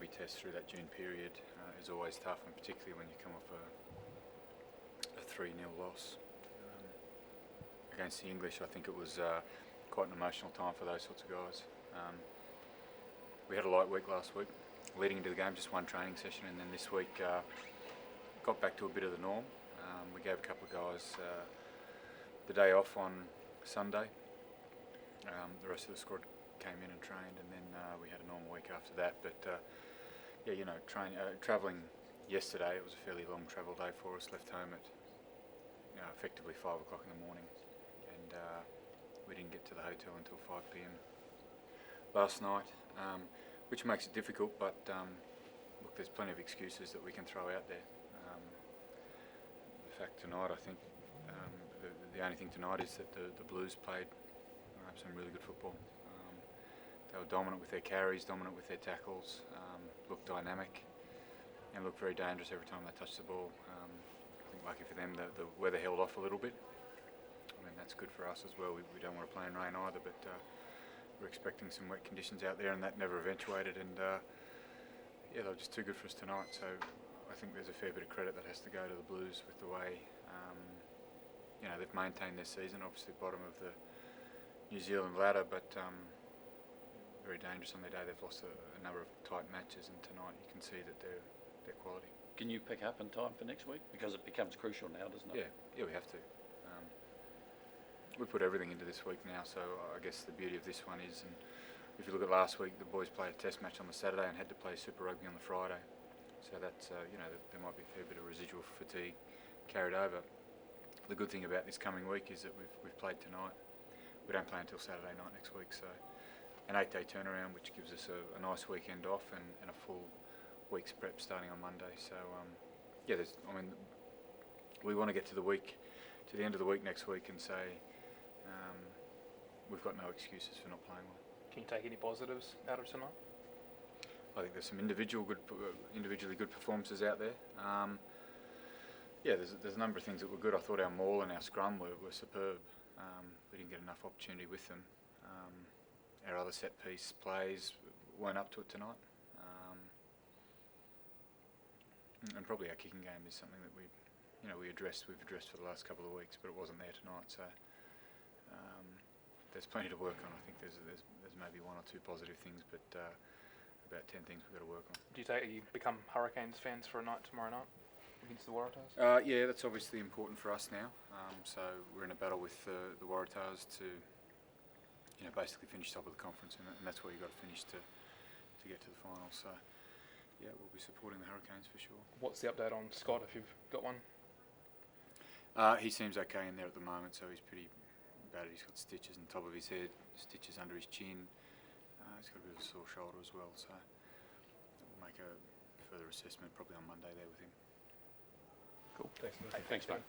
rugby test through that June period is always tough, and particularly when you come off a 3-0 loss. Against the English, I think it was quite an emotional time for those sorts of guys. We had a light week last week. Leading into the game, just one training session, and then this week got back to a bit of the norm. We gave a couple of guys the day off on Sunday. The rest of the squad came in and trained, and then we had a normal week after that. But yeah, you know, travelling yesterday, it was a fairly long travel day for us. Left home at effectively 5 o'clock in the morning, and we didn't get to the hotel until 5 p.m. last night, which makes it difficult. But look, there's plenty of excuses that we can throw out there. The fact tonight, I think, the only thing tonight is that the Blues played some really good football. They were dominant with their carries, dominant with their tackles, looked dynamic, and looked very dangerous every time they touched the ball. I think lucky for them, the weather held off a little bit. I mean, that's good for us as well. We don't want to play in rain either, but we're expecting some wet conditions out there, and that never eventuated. And yeah, they were just too good for us tonight. So I think there's a fair bit of credit that has to go to the Blues with the way they've maintained their season. Obviously, bottom of the New Zealand ladder, but very dangerous on their day. They've lost a number of tight matches, and tonight you can see that they're quality. Can you pick up in time for next week? Because it becomes crucial now, doesn't it? Yeah, we have to. We put everything into this week now, so I guess the beauty of this one is, and if you look at last week, the boys played a test match on the Saturday and had to play Super Rugby on the Friday. So that's, there might be a fair bit of residual fatigue carried over. The good thing about this coming week is that we've played tonight. We don't play until Saturday night next week, so an 8-day turnaround, which gives us a nice weekend off and a full week's prep starting on Monday. So we want to get to the end of the week next week and say we've got no excuses for not playing well. Can you take any positives out of tonight? I think there's some individually good performances out there. There's a number of things that were good. I thought our maul and our scrum were superb. We didn't get enough opportunity with them. Our other set piece plays weren't up to it tonight. And probably our kicking game is something that we've addressed for the last couple of weeks, but it wasn't there tonight. So there's plenty to work on. I think there's maybe one or two positive things, but about 10 things we've got to work on. Do you become Hurricanes fans for a night tomorrow night against the Waratahs? Yeah, that's obviously important for us now. So we're in a battle with the Waratahs to basically finish top of the conference, and that's where you've got to finish to get to the final. So yeah, we'll be supporting the Hurricanes for sure. What's the update on Scott, if you've got one? He seems okay in there at the moment, so he's pretty bad. He's got stitches on top of his head, stitches under his chin. He's got a bit of a sore shoulder as well, so we'll make a further assessment probably on Monday there with him. Cool. Thanks, mate.